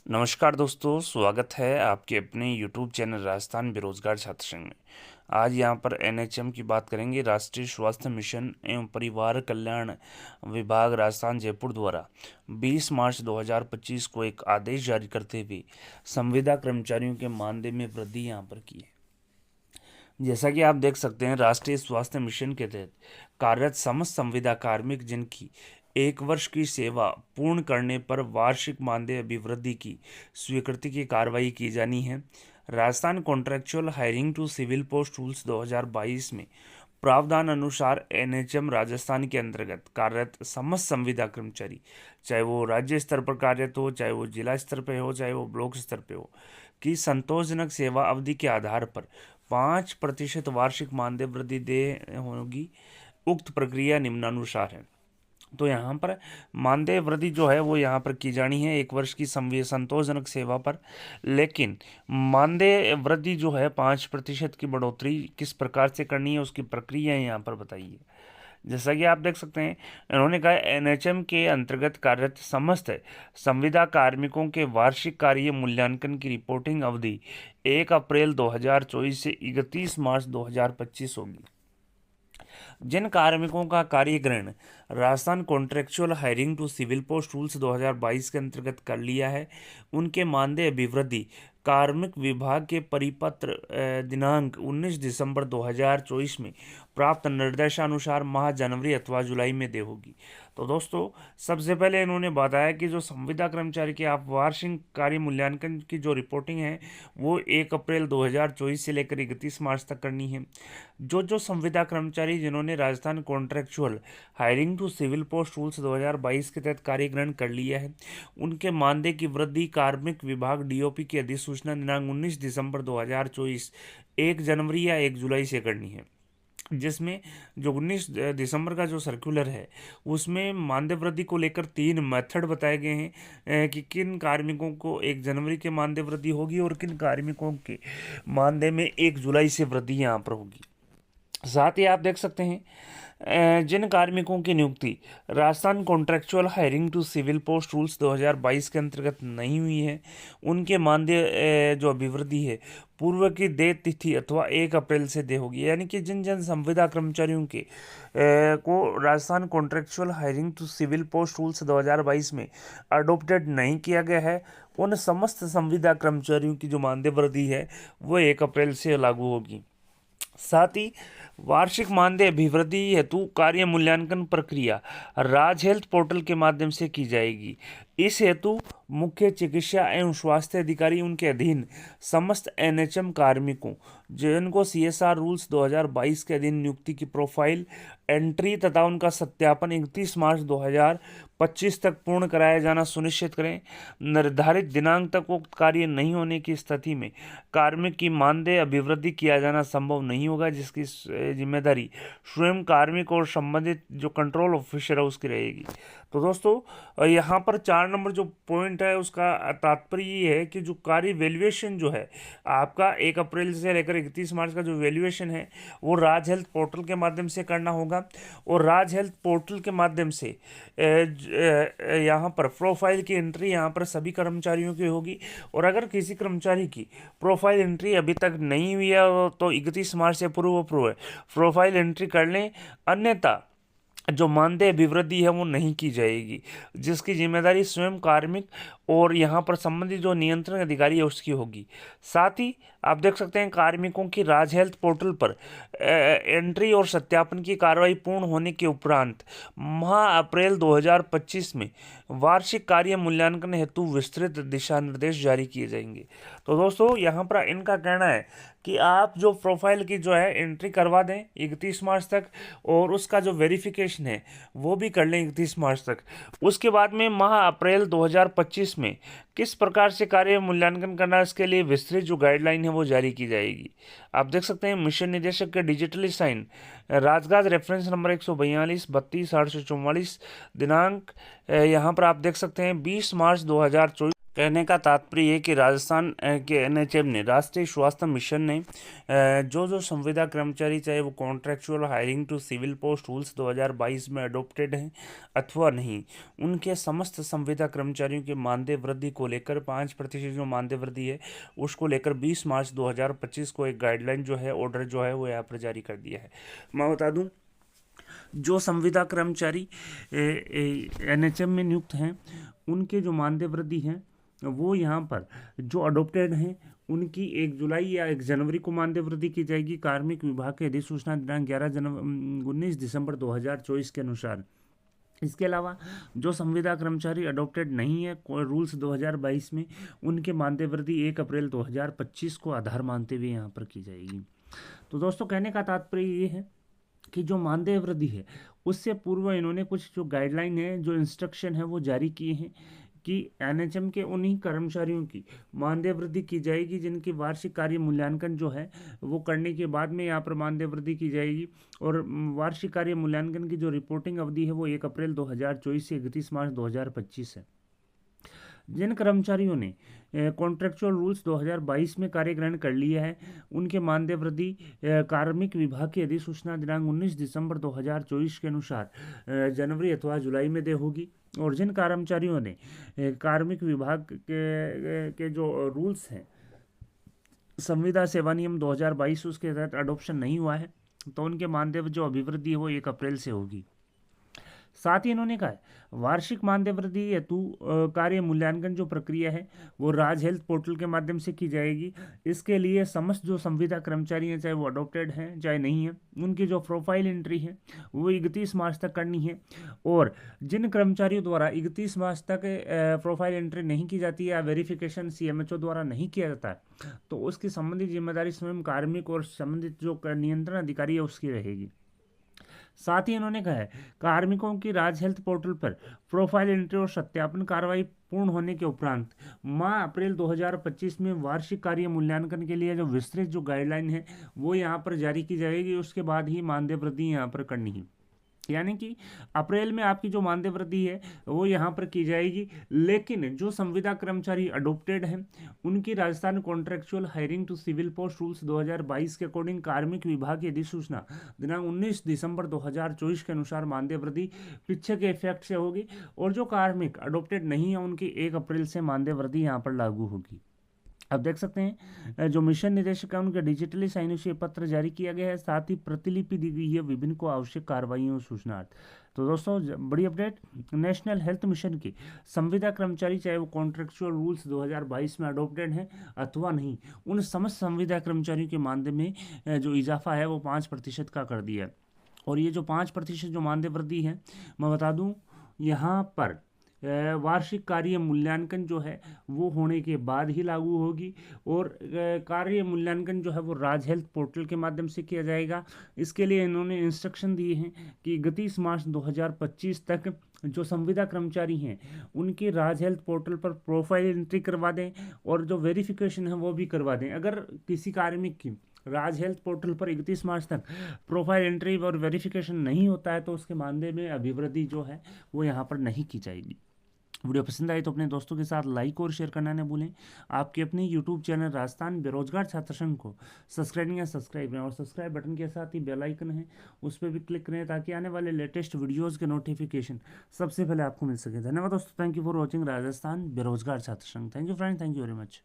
नमस्कार दोस्तों, स्वागत है आपके अपने YouTube चैनल राजस्थान बेरोजगार छात्र संघ में। आज यहाँ पर NHM की बात करेंगे। राष्ट्रीय स्वास्थ्य मिशन एवं परिवार कल्याण विभाग राजस्थान जयपुर द्वारा 20 मार्च 2025 को एक आदेश जारी करते हुए संविदा कर्मचारियों के मानदेय में वृद्धि यहाँ पर की है। जैसा कि आप देख सकते हैं, राष्ट्रीय स्वास्थ्य मिशन के तहत कार्यरत समस्त संविदा कार्मिक जिनकी 1 वर्ष की सेवा पूर्ण करने पर वार्षिक मानदेय अभिवृद्धि की स्वीकृति की कार्रवाई की जानी है। Rajasthan contractual hiring to civil post rules 2022 में प्रावधान अनुसार NHM राजस्थान के अंतर्गत कार्यरत समस्त संविदा कर्मचारी, चाहे वो राज्य स्तर पर कार्यरत हो, चाहे वो जिला स्तर पर हो, चाहे वो ब्लॉक स्तर पर हो, की संतोषजनक सेवा अवधि के आधार पर 5% वार्षिक मानदेय वृद्धि दे होगी। उक्त प्रक्रिया निम्नानुसार है। तो यहाँ पर मानदेय वृद्धि जो है वो यहाँ पर की जानी है 1 वर्ष की संतोषजनक सेवा पर। लेकिन मानदेय वृद्धि जो है 5% की बढ़ोतरी किस प्रकार से करनी है, उसकी प्रक्रिया यहाँ पर बताइए। जैसा कि आप देख सकते हैं, इन्होंने कहा NHM के अंतर्गत कार्यरत समस्त संविदा कार्मिकों के वार्षिक कार्य मूल्यांकन की रिपोर्टिंग अवधि 1 अप्रैल 2024 से 31 मार्च 2025 होगी। जिन कार्मिकों का कार्य ग्रहण Rajasthan contractual hiring to civil post rules 2022 के अंतर्गत कर लिया है, उनके मानदेय अभिवृद्धि कार्मिक विभाग के परिपत्र दिनांक 19 दिसंबर 2024 में प्राप्त निर्देशानुसार माह जनवरी अथवा जुलाई में दे होगी। तो दोस्तों, सबसे पहले इन्होंने बताया कि जो संविदा कर्मचारी के आप वार्षिक कार्य मूल्यांकन की जो रिपोर्टिंग है वो 1 अप्रैल 2024 से लेकर 31 मार्च तक करनी है। जो संविदा कर्मचारी जिन्होंने Rajasthan contractual hiring to civil post rules 2022 के तहत कार्य ग्रहण कर लिया है, उनके मानदेय की वृद्धि कार्मिक विभाग DOP की अधिसूचना दिनांक 19 दिसंबर 2024 1 जनवरी या 1 जुलाई से करनी है। जिसमें जो 19 दिसंबर का जो सर्कुलर है उसमें मानदेय वृद्धि को लेकर 3 मेथड बताए गए हैं कि किन कार्मिकों को 1 जनवरी के मानदेय वृद्धि होगी और किन कार्मिकों के मानदेय में 1 जुलाई से वृद्धि यहाँ पर होगी। साथ ही आप देख सकते हैं, जिन कार्मिकों की नियुक्ति Rajasthan contractual hiring to civil post rules 2022 के अंतर्गत नहीं हुई है, उनके मानदेय जो अभिवृद्धि है पूर्व की देय तिथि अथवा 1 अप्रैल से दे होगी। यानी कि जिन संविदा कर्मचारियों के को Rajasthan contractual hiring to civil post rules 2022 में अडोप्टेड नहीं किया गया है, उन समस्त संविदा कर्मचारियों की जो मानदेय वृद्धि है वो 1 अप्रैल से लागू होगी। साथ ही वार्षिक मानदेय अभिवृद्धि हेतु कार्य मूल्यांकन प्रक्रिया राज हेल्थ पोर्टल के माध्यम से की जाएगी। इस हेतु मुख्य चिकित्सा एवं स्वास्थ्य अधिकारी उनके अधीन समस्त NHM कार्मिकों जिनको CSR रूल्स 2022 के अधीन नियुक्ति की प्रोफाइल एंट्री तथा उनका सत्यापन 31 मार्च 2025 तक पूर्ण कराया जाना सुनिश्चित करें। निर्धारित दिनांक तक उक्त कार्य नहीं होने की स्थिति में कार्मिक की मानदेय अभिवृद्धि किया जाना संभव नहीं होगा, जिसकी जिम्मेदारी स्वयं कार्मिक और संबंधित जो कंट्रोल ऑफिसर है उसकी रहेगी। तो दोस्तों, यहाँ पर 4 नंबर जो पॉइंट है उसका तात्पर्य ये है कि जो कार्य वैल्यूएशन जो है आपका 1 अप्रैल से लेकर 31 मार्च का जो वैल्यूएशन है वो राज हेल्थ पोर्टल के माध्यम से करना होगा। और राज हेल्थ पोर्टल के माध्यम से यहाँ पर प्रोफाइल की एंट्री यहाँ पर सभी कर्मचारियों की होगी। और अगर किसी कर्मचारी की प्रोफाइल एंट्री अभी तक नहीं हुई है तो 31 मार्च से पूर्व प्रोफाइल एंट्री कर लें, अन्यथा जो मानदेय अभिवृद्धि है वो नहीं की जाएगी, जिसकी जिम्मेदारी स्वयं कार्मिक और यहाँ पर संबंधित जो नियंत्रण अधिकारी है उसकी होगी। साथ ही आप देख सकते हैं, कार्मिकों की राज हेल्थ पोर्टल पर एंट्री और सत्यापन की कार्रवाई पूर्ण होने के उपरांत माह अप्रैल 2025 में वार्षिक कार्य मूल्यांकन हेतु विस्तृत दिशा निर्देश जारी किए जाएंगे। तो दोस्तों, यहाँ पर इनका कहना है कि आप जो प्रोफाइल की जो है एंट्री करवा दें 31 मार्च तक, और उसका जो वेरिफिकेशन है वो भी कर लें 31 मार्च तक। उसके बाद में माह अप्रैल 2025 में किस प्रकार से कार्य मूल्यांकन करना है इसके लिए विस्तृत जो गाइडलाइन है वो जारी की जाएगी। आप देख सकते हैं, मिशन निदेशक के डिजिटली साइन राजगाज रेफरेंस नंबर 142 32 844 दिनांक यहाँ पर आप देख सकते हैं 20 मार्च 2024 कहने का तात्पर्य ये कि राजस्थान के एनएचएम ने, राष्ट्रीय स्वास्थ्य मिशन ने, जो जो संविदा कर्मचारी चाहे वो contractual hiring to civil post rules 2022 में अडोप्टेड हैं अथवा नहीं, उनके समस्त संविदा कर्मचारियों के मानदेय वृद्धि को लेकर 5% जो मानदेय वृद्धि है उसको लेकर 20 मार्च 2025 को एक गाइडलाइन जो है, ऑर्डर जो है वो यहाँ पर जारी कर दिया है। मैं बता दूं, जो संविदा कर्मचारी एनएचएम में नियुक्त हैं उनके जो मानदेय वृद्धि हैं वो यहाँ पर जो अडोप्टेड हैं उनकी 1 जुलाई या 1 जनवरी को मानदेय वृद्धि की जाएगी कार्मिक विभाग के अधिसूचना दिनांक 19 दिसंबर 2024 के अनुसार। इसके अलावा जो संविदा कर्मचारी अडोप्टेड नहीं है रूल्स 2022 में, उनके मानदेय वृद्धि 1 अप्रैल 2025 को आधार मानते हुए यहाँ पर की जाएगी। तो दोस्तों कहने का तात्पर्य ये है कि जो मानदेय वृद्धि है उससे पूर्व इन्होंने कुछ जो गाइडलाइन है, जो इंस्ट्रक्शन है वो जारी किए हैं कि एनएचएम के उन्हीं कर्मचारियों की मानदेय वृद्धि की जाएगी जिनकी वार्षिक कार्य मूल्यांकन जो है वो करने के बाद में यहाँ पर मानदेय वृद्धि की जाएगी। और वार्षिक कार्य मूल्यांकन की जो रिपोर्टिंग अवधि है वो 1 अप्रैल 2024 से 31 मार्च 2025 है। जिन कर्मचारियों ने कॉन्ट्रेक्चुअल रूल्स 2022 में कार्य ग्रहण कर लिया है उनके मानदेय वृद्धि कार्मिक विभाग की अधिसूचना दिनांक 19 दिसंबर 2024 के अनुसार जनवरी अथवा जुलाई में दे होगी। और जिन कर्मचारियों ने कार्मिक विभाग के जो रूल्स हैं, संविदा सेवा नियम 2022 उसके तहत अडोप्शन नहीं हुआ है, तो उनके मानदेय जो अभिवृद्धि है वो 1 अप्रैल से होगी। साथ ही इन्होंने कहा है वार्षिक मानदेय वृद्धि हेतु कार्य मूल्यांकन जो प्रक्रिया है वो राज हेल्थ पोर्टल के माध्यम से की जाएगी। इसके लिए समस्त जो संविदा कर्मचारी हैं, चाहे वो अडॉप्टेड हैं चाहे नहीं है, उनकी जो प्रोफाइल एंट्री है वो 31 मार्च तक करनी है। और जिन कर्मचारियों द्वारा 31 मार्च तक प्रोफाइल एंट्री नहीं की जाती है या वेरिफिकेशन सीएमएचओ द्वारा नहीं किया जाता है तो उसकी संबंधित जिम्मेदारी स्वयं कार्मिक और संबंधित जो नियंत्रण अधिकारी है उसकी रहेगी। साथ ही इन्होंने कहा है कार्मिकों की राज हेल्थ पोर्टल पर प्रोफाइल एंट्री और सत्यापन कार्रवाई पूर्ण होने के उपरांत माह अप्रैल 2025 में वार्षिक कार्य मूल्यांकन के लिए जो विस्तृत जो गाइडलाइन है वो यहाँ पर जारी की जाएगी। उसके बाद ही मानदेय वृद्धि यहाँ पर करनी है, यानी कि अप्रैल में आपकी जो मानदेय वृद्धि है वो यहाँ पर की जाएगी। लेकिन जो संविदा कर्मचारी अडोप्टेड हैं उनकी Rajasthan contractual hiring to civil post rules 2022 के अकॉर्डिंग कार्मिक विभाग की अधिसूचना दिनांक 19 दिसंबर 2024 के अनुसार मानदेय वृद्धि पीछे के इफेक्ट से होगी। और जो कार्मिक अडोप्टेड नहीं है उनकी 1 अप्रैल से मानदेय वृद्धि यहाँ पर लागू होगी। अब देख सकते हैं जो मिशन निदेशक है उनके डिजिटली साइन हुए पत्र जारी किया गया है, साथ ही प्रतिलिपि दी गई है विभिन्न को आवश्यक कार्रवाइयों और सूचनार्थ। तो दोस्तों बड़ी अपडेट, नेशनल हेल्थ मिशन की संविदा कर्मचारी चाहे वो कॉन्ट्रेक्चुअल रूल्स 2022 में अडोप्टेड हैं अथवा नहीं, उन समस्त संविदा कर्मचारियों के मानदेय में जो इजाफा है वो 5% का कर दिया है। और ये जो 5% जो मानदेय वृद्धि है मैं बता दूं यहाँ पर वार्षिक कार्य मूल्यांकन जो है वो होने के बाद ही लागू होगी। और कार्य मूल्यांकन जो है वो राज हेल्थ पोर्टल के माध्यम से किया जाएगा। इसके लिए इन्होंने इंस्ट्रक्शन दिए हैं कि 31 मार्च 2025 तक जो संविदा कर्मचारी हैं उनकी राज हेल्थ पोर्टल पर प्रोफाइल एंट्री करवा दें और जो वेरिफिकेशन है वो भी करवा दें। अगर किसी कार्मिक की राज हेल्थ पोर्टल पर 31 मार्च तक प्रोफाइल एंट्री और वेरिफिकेशन नहीं होता है तो उसके मानदेय में अभिवृद्धि जो है वो यहाँ पर नहीं की जाएगी। वीडियो पसंद आई तो अपने दोस्तों के साथ लाइक और शेयर करना न भूलें। आपके अपने यूट्यूब चैनल राजस्थान बेरोजगार छात्र संघ को सब्सक्राइब करें और सब्सक्राइब बटन के साथ ही बेल आइकन है उस पर भी क्लिक करें ताकि आने वाले लेटेस्ट वीडियोज़ के नोटिफिकेशन सबसे पहले आपको मिल सके। धन्यवाद दोस्तों, thank you for watching Rajasthan बेरोजगार छात्र संघ। Thank you friend, thank you very much.